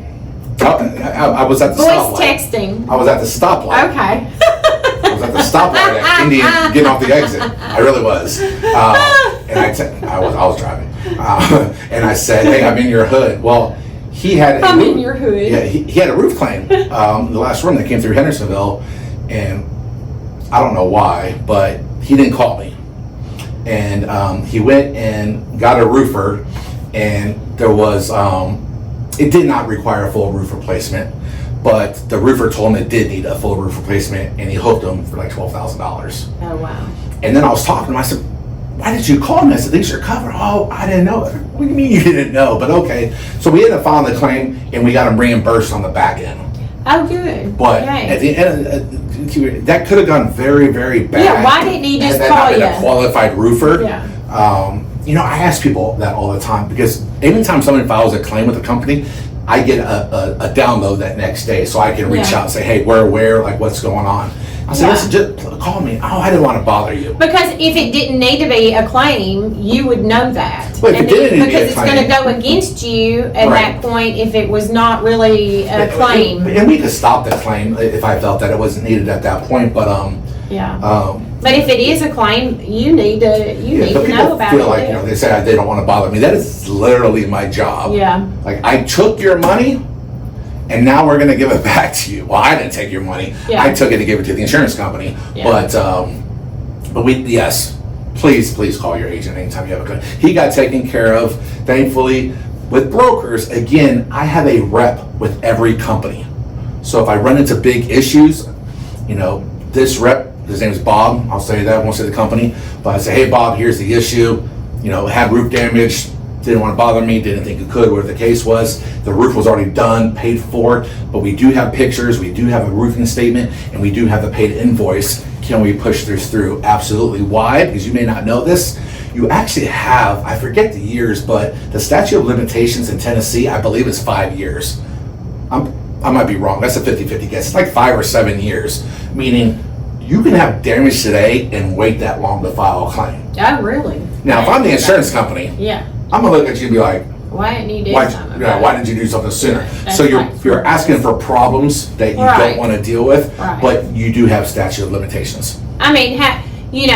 I was at the Voice stoplight. texting. I was at the stoplight. Okay. I was at the stoplight at Indian, getting off the exit. I really was, and I was driving, and I said, "Hey, I'm in your hood." Well, he had. I'm in your hood. Yeah, he had a roof claim. The last storm that came through Hendersonville, and I don't know why, but he didn't call me, and he went and got a roofer, and there was it did not require a full roof replacement. But the roofer told him it did need a full roof replacement, and he hooked him for like $12,000. Oh, wow. And then I was talking to him. I said, "Why did you call me?" I said, "These are covered." "Oh, I didn't know." "What do you mean you didn't know?" But okay. So we ended up filing the claim, and we got him reimbursed on the back end. Oh, good. But Yay. at the end, that could have gone very, very bad. Yeah, why didn't he just Had that call not been you? a qualified roofer. Yeah. I ask people that all the time because anytime somebody files a claim with a company, I get a download that next day, so I can reach out and say, "Hey, we're aware, like what's going on." I said, "Listen, just call me." "Oh, I didn't want to bother you." Because if it didn't need to be a claim, you would know that. Well, if it didn't need to be a because it's going to go against you at that point if it was not really a claim. And we could stop the claim if I felt that it wasn't needed at that point, but but if it is a claim, you need to know about it. Feel like they say they don't want to bother me. That is literally my job. Yeah. Like I took your money, and now we're going to give it back to you. Well, I didn't take your money. Yeah. I took it to give it to the insurance company. Yeah. But yes, please call your agent anytime you have a claim. He got taken care of, thankfully. With brokers, again, I have a rep with every company. So if I run into big issues, this rep, his name is Bob, I'll say that, I won't say the company, but I say, "Hey Bob, here's the issue, had roof damage, didn't want to bother me, didn't think it could," whatever the case was. The roof was already done, paid for, but we do have pictures, we do have a roofing statement, and we do have the paid invoice. Can we push this through? Absolutely. Why? Because you may not know this. You actually have, I forget the years, but the statute of limitations in Tennessee, I believe is 5 years. I might be wrong, that's a 50-50 guess. It's like 5 or 7 years, meaning you can have damage today and wait that long to file a claim. Oh, really? Now, if I'm the insurance company, I'm gonna look at you and be like, "Why didn't you do why something? why didn't you do something sooner?" That's So like you're asking for problems that you don't want to deal with, Right. but you do have statute of limitations. I mean,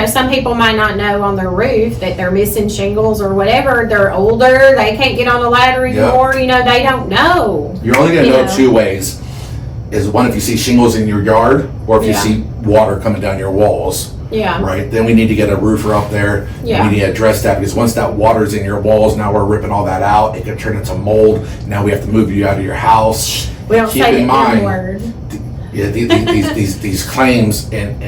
some people might not know on their roof that they're missing shingles or whatever. They're older, they can't get on the ladder anymore. They don't know. You're only gonna know two ways. Is one, if you see shingles in your yard, or if you see water coming down your walls. Yeah. Right. Then we need to get a roofer up there. Yeah. We need to address that because once that water's in your walls, now we're ripping all that out. It could turn into mold. Now we have to move you out of your house. We don't Keep say in the mind, N word. Yeah, these claims and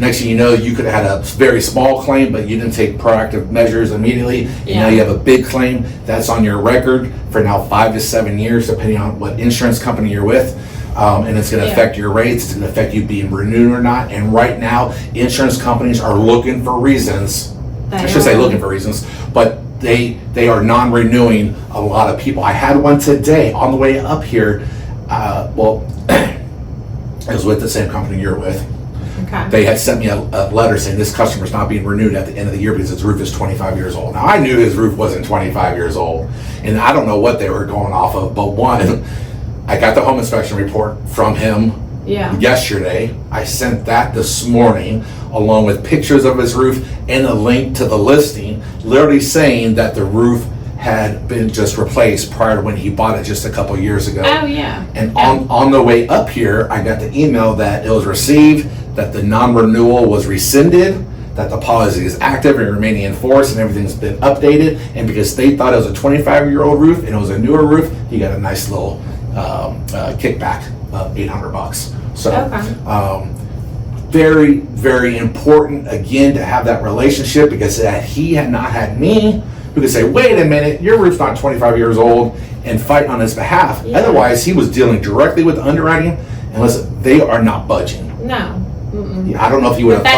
next thing you know, you could have had a very small claim, but you didn't take proactive measures immediately. And now you have a big claim that's on your record for now 5 to 7 years, depending on what insurance company you're with. And it's going to affect your rates. It's going to affect you being renewed or not. And right now, insurance companies are looking for reasons. I should say looking for reasons, but they are non-renewing a lot of people. I had one today on the way up here. It was with the same company you're with. Okay. They had sent me a letter saying this customer's not being renewed at the end of the year because his roof is 25 years old. Now, I knew his roof wasn't 25 years old, and I don't know what they were going off of, but one, I got the home inspection report from him yesterday. I sent that this morning along with pictures of his roof and a link to the listing, literally saying that the roof had been just replaced prior to when he bought it just a couple years ago. Oh, yeah. And on the way up here, I got the email that it was received, that the non-renewal was rescinded, that the policy is active and remaining in force, and everything's been updated. And because they thought it was a 25-year-old roof and it was a newer roof, you got a nice little kickback of $800. So Okay. very, very important, again, to have that relationship, because had he had not had me, who could say, wait a minute, your roof's not 25 years old, and fight on his behalf. Yeah. Otherwise, he was dealing directly with the underwriting, and listen, they are not budging. No. Mm-mm. I don't know if you would But have.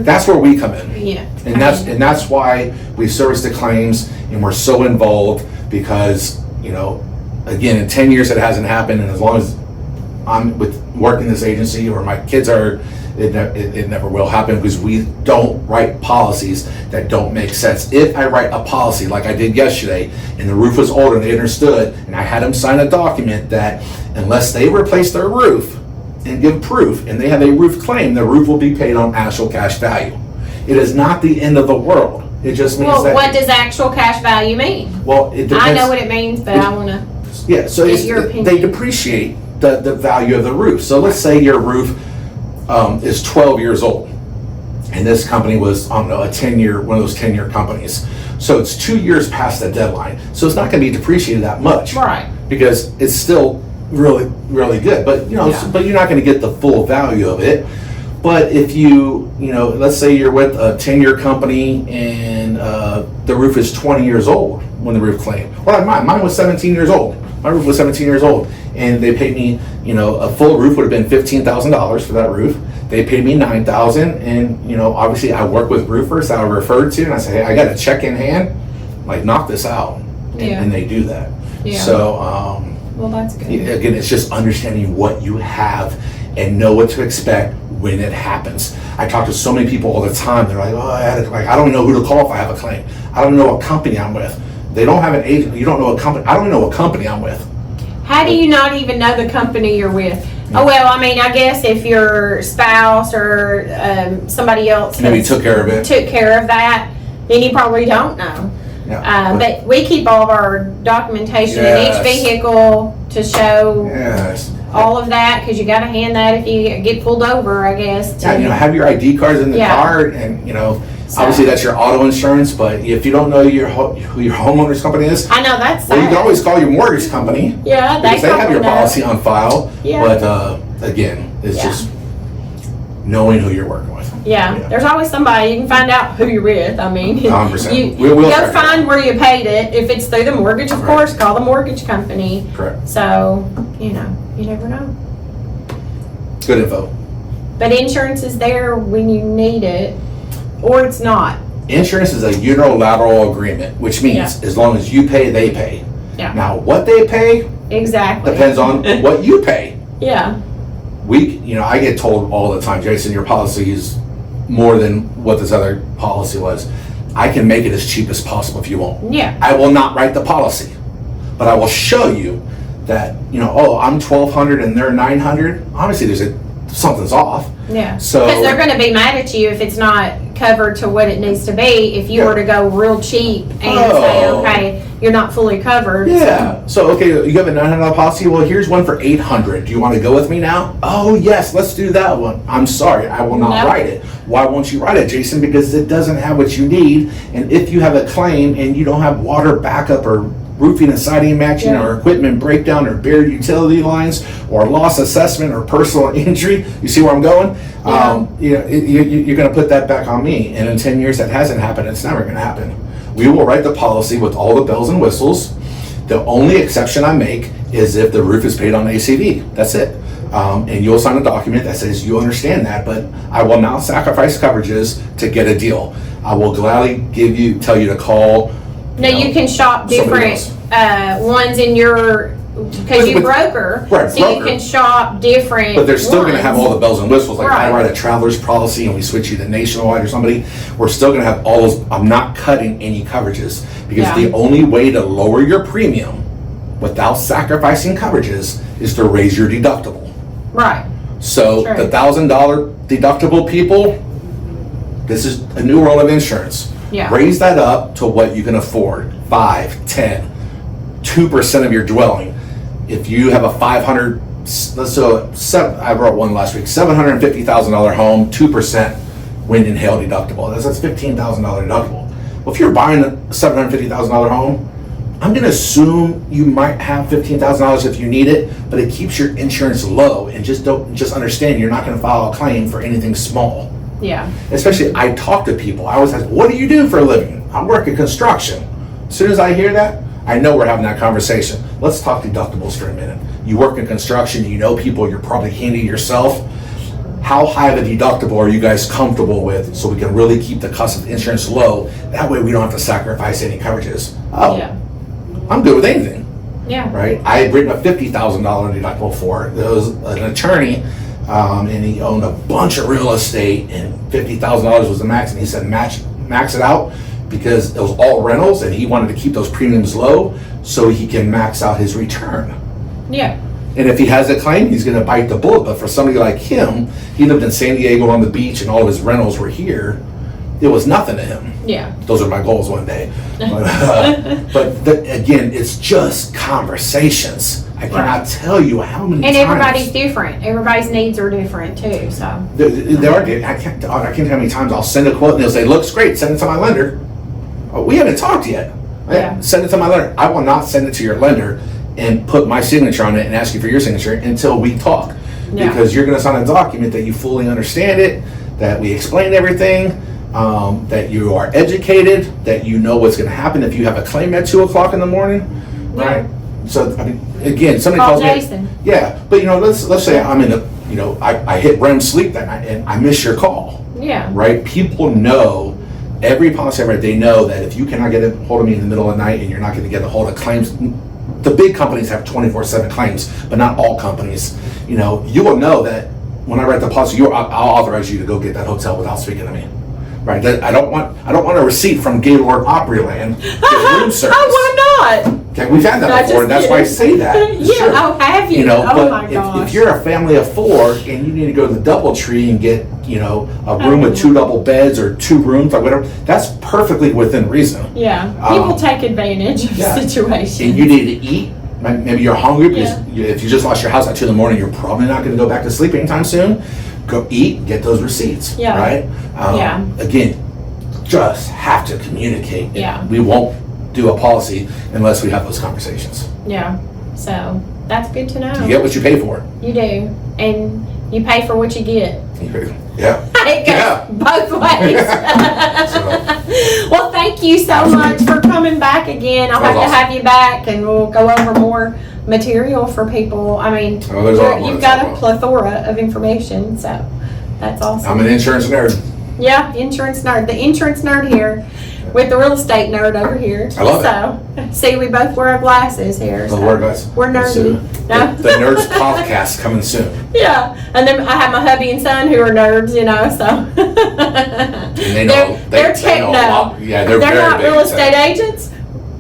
That's where we come in. Yeah. And that's why we service the claims, and we're so involved, because, you know, again, in 10 years it hasn't happened, and as long as I'm working this agency, or my kids are, it never will happen, because we don't write policies that don't make sense. If I write a policy like I did yesterday, and the roof was older and they understood, and I had them sign a document that unless they replace their roof and give proof, and they have a roof claim, the roof will be paid on actual cash value. It is not the end of the world. It just means that. What does actual cash value mean? Well, it depends. I know what it means, but I want to. Yeah, so Get your opinion. they depreciate the value of the roof. So let's say your roof is 12 years old, and this company was, I don't know, one of those 10-year companies. So it's 2 years past the deadline. So it's not going to be depreciated that much. Right. Because it's still really, really good. But, you know, Yeah. but you're not going to get the full value of it. But if you know, let's say you're with a 10-year company, and the roof is 20 years old when the roof claimed. Well, mine was 17 years old. My roof was 17 years old, and they paid me, you know, a full roof would have been $15,000 for that roof. They paid me $9,000, and, you know, obviously I work with roofers that I referred to, and I say, hey, I got a check in hand, like, knock this out. And they do that. Yeah. So, Well, that's good. again, it's just understanding what you have and know what to expect when it happens. I talk to so many people all the time. They're like, oh, I don't know who to call if I have a claim. I don't know what company I'm with. They don't have an agent. You don't know a company. I don't know what company I'm with. How do you not even know the company you're with? Oh, well, I mean, I guess if your spouse or somebody else Maybe took care of it. took care of that, then you probably don't know. Yeah. But we keep all of our documentation in Yes. each vehicle to show Yes. all of that, because you got to hand that if you get pulled over, I guess. To, Yeah, you know, have your ID cards in the Yeah. car, and, you know, So- obviously that's your auto insurance, but if you don't know who your homeowner's company is, I know that's well, you can sad. always call your mortgage company. Yeah, Because they have probably your know. policy on file. Yeah. But again, it's Yeah. just knowing who you're working with. Yeah, Yeah. there's always somebody. You can find out who you're with. I mean, 100%. you We'll go track it. find where you paid it. If it's through the mortgage, of Right. course, call the mortgage company. Correct. So, you know, you never know. Good info. But insurance is there when you need it, or it's not. Insurance is a unilateral agreement, which means as long as you pay, they pay. Yeah. Now, what they pay Exactly. depends on what you pay. Yeah. I get told all the time, Jason, your policy is more than what this other policy was. I can make it as cheap as possible if you want. Yeah. I will not write the policy, but I will show you that, I'm $1,200 and they're $900. Obviously, something's off. Yeah. So- Because they're going to be mad at you if it's not covered to what it needs to be. If you Yeah. were to go real cheap and say, Oh. okay, you're not fully covered. Yeah. So, okay, you have a $900 policy. Well, here's one for $800. Do you want to go with me now? Oh, yes, let's do that one. I'm sorry, I will not No. write it. Why won't you write it, Jason? Because it doesn't have what you need. And if you have a claim and you don't have water backup or roofing and siding matching Yeah. or equipment breakdown or buried utility lines or loss assessment or personal injury, you see where I'm going? Yeah. You're going to put that back on me. And in 10 years, that hasn't happened. It's never going to happen. We will write the policy with all the bells and whistles. The only exception I make is if the roof is paid on ACV. That's it. And you'll sign a document that says you understand that, but I will not sacrifice coverages to get a deal. I will gladly tell you to call. Now you can shop somebody different ones in your, because you With- broker, right, so you broker. can shop different. But they're still going to have all the bells and whistles. Like Right. I write a traveler's policy and we switch you to Nationwide or somebody, we're still going to have all those. I'm not cutting any coverages because Yeah. the only way to lower your premium without sacrificing coverages is to raise your deductible. Right. So True. the $1,000 deductible people, this is a new world of insurance. Yeah. Raise that up to what you can afford. 5, 10, 2% of your dwelling. If you have a 500, let's do I wrote one last week, $750,000 home, 2% wind and hail deductible. That's $15,000 deductible. Well, if you're buying a $750,000 home, I'm going to assume you might have $15,000 if you need it, but it keeps your insurance low, and just understand you're not going to file a claim for anything small. Yeah. Especially, I talk to people. I always ask, what do you do for a living? I work in construction. As soon as I hear that, I know we're having that conversation. Let's talk deductibles for a minute. You work in construction, you know people, you're probably handy yourself. How high of a deductible are you guys comfortable with, so we can really keep the cost of insurance low? That way we don't have to sacrifice any coverages. Oh, Yeah. I'm good with anything, Yeah. right? I had written a $50,000 deductible for it. There was an attorney, and he owned a bunch of real estate, and $50,000 was the max, and he said max it out, because it was all rentals, and he wanted to keep those premiums low so he can max out his return. Yeah. And if he has a claim, he's going to bite the bullet. But for somebody like him, he lived in San Diego on the beach, and all of his rentals were here. It was nothing to him. Yeah. Those are my goals one day. But again, it's just conversations. I cannot tell you how many And times. everybody's different. Everybody's needs are different too, so. There are. I can't tell you how many times I'll send a quote and they'll say, looks great, send it to my lender. Oh, we haven't talked yet. Yeah. Send it to my lender. I will not send it to your lender and put my signature on it and ask you for your signature until we talk. Yeah. Because you're going to sign a document that you fully understand it, that we explained everything, that you are educated, that you know what's going to happen if you have a claim at 2 o'clock in the morning, right? So, I mean, again, somebody Call calls Jason. me. Yeah, but you know, let's say I'm in a, you know, I hit REM sleep that night and I miss your call, Yeah. right? People know, every policy ever, they know that if you cannot get a hold of me in the middle of the night and you're not going to get a hold of claims, the big companies have 24/7 claims, but not all companies. You know, you will know that when I write the policy, I'll authorize you to go get that hotel without speaking to me. Right? I don't want a receipt from Gaylord Opryland with room service. Oh, why not? Okay, we've had that before, and that's why I say that. Yeah, Sure. oh, have you? You know, Oh but my gosh. if you're a family of 4 and you need to go to the DoubleTree and get, you know, a room with 2 double beds or 2 rooms or whatever, that's perfectly within reason. Yeah, people take advantage of yeah. situations. And you need to eat. Maybe you're hungry because if you just lost your house at 2 in the morning, you're probably not going to go back to sleep anytime soon. Go eat, get those receipts. Yeah. Right? Yeah. Again, just have to communicate. Yeah. We won't do a policy unless we have those conversations. Yeah, so that's good to know. You get what you pay for. You do, and you pay for what you get. Yeah. It goes both ways. So, Well, thank you so much for coming back again. I'll have to have you back, and we'll go over more material for people. I mean, there's a lot more you've to got talk a about. plethora of information, so that's awesome. I'm an insurance nerd. Yeah, insurance nerd. The insurance nerd here with the real estate nerd over here. I love it. So, see, we both wear our glasses here. We'll wear glasses. We're nerdy. Soon. No? The Nerds podcast coming soon. Yeah, and then I have my hubby and son who are nerds, you know, so. And they know. They're they know a lot. Yeah, they're very not big real into estate that. agents,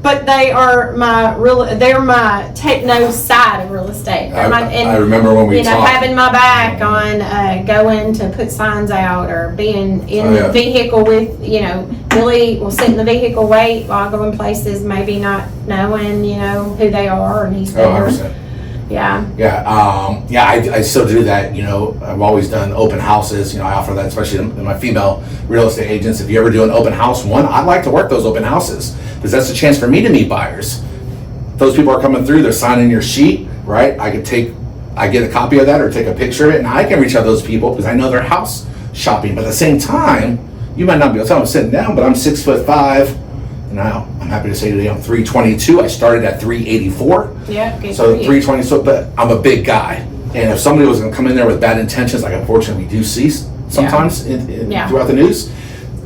but they're my techno side of real estate. They're I remember when we you know, talked. having my back on going to put signs out or being in Oh, yeah. the vehicle with, you know, Billy will sit in the vehicle, wait while going places, maybe not knowing, you know, who they are, and he's there. 100%. Yeah. Yeah, I still do that. You know, I've always done open houses. You know, I offer that, especially to my female real estate agents. If you ever do an open house, I like to work those open houses because that's a chance for me to meet buyers. Those people are coming through, they're signing your sheet, right? I get a copy of that or take a picture of it, and I can reach out to those people because I know they're house shopping. But at the same time, you might not be able to tell them I'm sitting down, but I'm 6'5". Now, I'm happy to say today I'm 322. I started at 384. Yeah, good So for you. 320, but I'm a big guy. And if somebody was gonna come in there with bad intentions, like unfortunately we do see sometimes Yeah. throughout the news,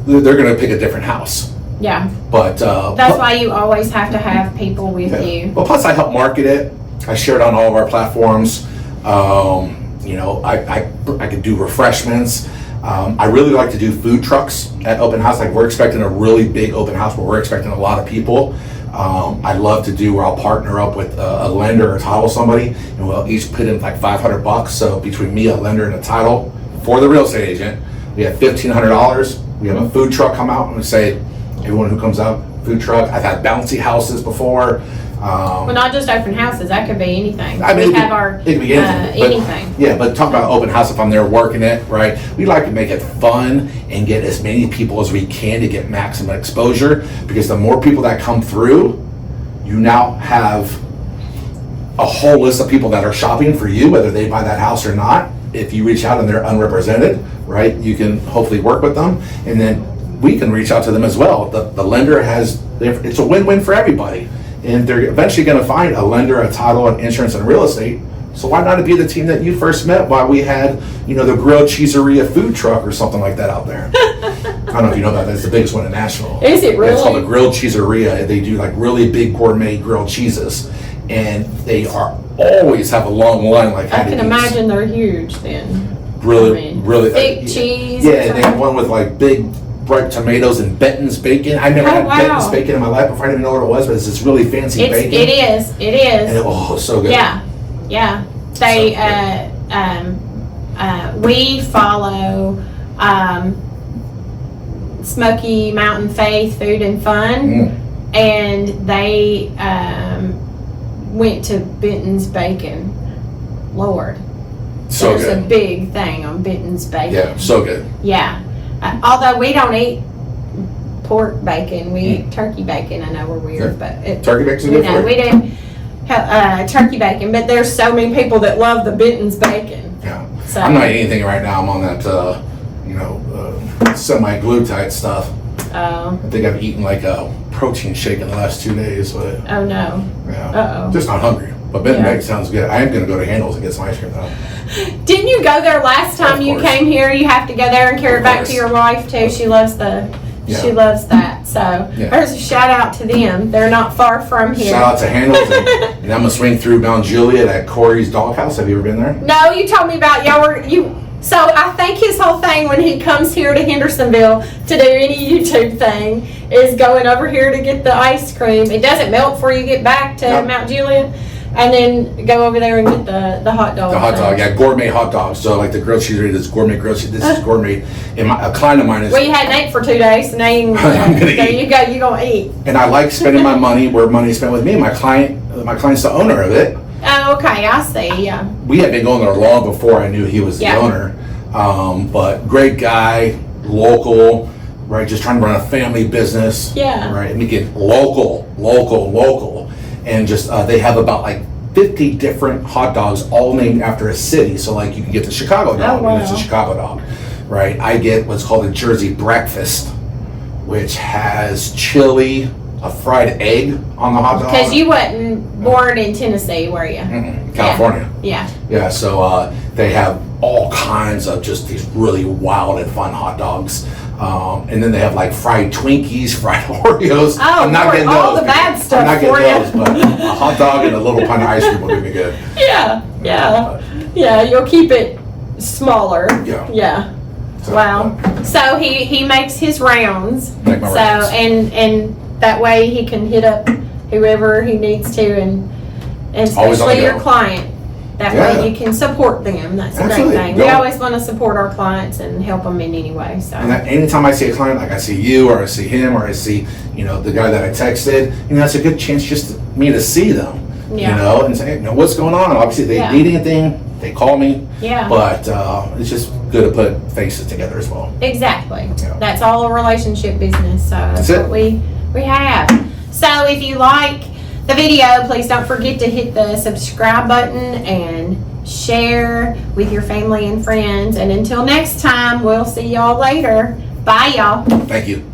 they're gonna pick a different house. Yeah. But That's why you always have to have people with you. Well, plus I help market it. I share it on all of our platforms. You know, I could do refreshments. I really like to do food trucks at open house. Like we're expecting a really big open house where we're expecting a lot of people. I love to do where I'll partner up with a lender or title somebody, and we'll each put in like $500. So between me, a lender, and a title for the real estate agent, we have $1,500. We have a food truck come out, and we say, everyone who comes out, food truck. I've had bouncy houses before. Well, not just open houses. That could be anything. I mean, we have our it could be anything. But, anything. yeah, but talk about open house if I'm there working it, right? We like to make it fun and get as many people as we can to get maximum exposure, because the more people that come through, you now have a whole list of people that are shopping for you, whether they buy that house or not. If you reach out and they're unrepresented, right, you can hopefully work with them, and then we can reach out to them as well. The lender has, it's a win-win for everybody, and they're eventually going to find a lender, a title, an insurance, and real estate. So why not be the team that you first met while we had, the Grilled Cheeseria food truck or something like that out there? I don't know if you know that. That's the biggest one in Nashville. Is it really? It's called the Grilled Cheeseria. They do like really big gourmet grilled cheeses, and they always have a long line. Like I can imagine they're huge then. Really, really thick cheese. Yeah, they have one with like big bright tomatoes and Benton's bacon. I never had Benton's bacon in my life before. I didn't even know what it was, but it's this really fancy bacon. It is. And it's so good. Yeah. They we follow Smoky Mountain Faith Food and Fun, and they went to Benton's Bacon. Lord, so there's good. a big thing on Benton's Bacon. Yeah, so good. Yeah, although we don't eat pork bacon, we eat turkey bacon. I know we're weird, but turkey bacon's good for you. We do turkey bacon, but there's so many people that love the Benton's bacon. Yeah, so I'm not eating anything right now. I'm on that semi-glutide stuff. I think I've eaten like a protein shake in the last 2 days, but oh no. Yeah, just not hungry. But Benton Bacon sounds good. I am going to go to Handles and get some ice cream though. Didn't you go there last time you came here? You have to go there and carry it back to your wife too. She loves she loves that. So there's a shout out to them. They're not far from here. Shout out to Handles, and I'm gonna swing through Mount Juliet at Corey's Doghouse. Have you ever been there? No, you told me about So I think his whole thing when he comes here to Hendersonville to do any YouTube thing is going over here to get the ice cream. It doesn't melt before you get back to Mount Juliet. And then go over there and get the hot dog. The hot dog, gourmet hot dogs. So like the grilled cheese, this gourmet grilled cheese. This is gourmet. And a client of mine is. Well, you hadn't ate for 2 days, so now you can you gonna eat. And I like spending my money where money is spent with me. My client's the owner of it. Oh, okay, I see. Yeah. We had been going there long before I knew he was the owner. But great guy, local, right? Just trying to run a family business. Yeah. Right. And make it local. And just they have about like 50 different hot dogs, all named after a city. So like you can get the Chicago dog, and it's a Chicago dog, right? I get what's called a Jersey breakfast, which has chili, a fried egg on the hot dog. Because you wasn't born in Tennessee, were you? California. Yeah. So they have all kinds of just these really wild and fun hot dogs. And then they have like fried Twinkies, fried Oreos. Oh, I'm not getting all those. the bad stuff I'm not getting for those, but a hot dog and a little pint of ice cream will do me good. Yeah, you'll keep it smaller. Yeah. So, wow. So he makes his rounds. Make my rounds. And that way he can hit up whoever he needs to, and especially your client. That way you can support them. That's a great thing. We always want to support our clients and help them in any way. So. And anytime I see a client, like I see you or I see him or I see, the guy that I texted, that's a good chance just for me to see them, and say, what's going on? Obviously, they need anything, they call me. Yeah. But it's just good to put faces together as well. Exactly. Yeah. That's all a relationship business. So that's what we have. So if you like the video, please don't forget to hit the subscribe button and share with your family and friends. And until next time, we'll see y'all later. Bye, y'all. Thank you.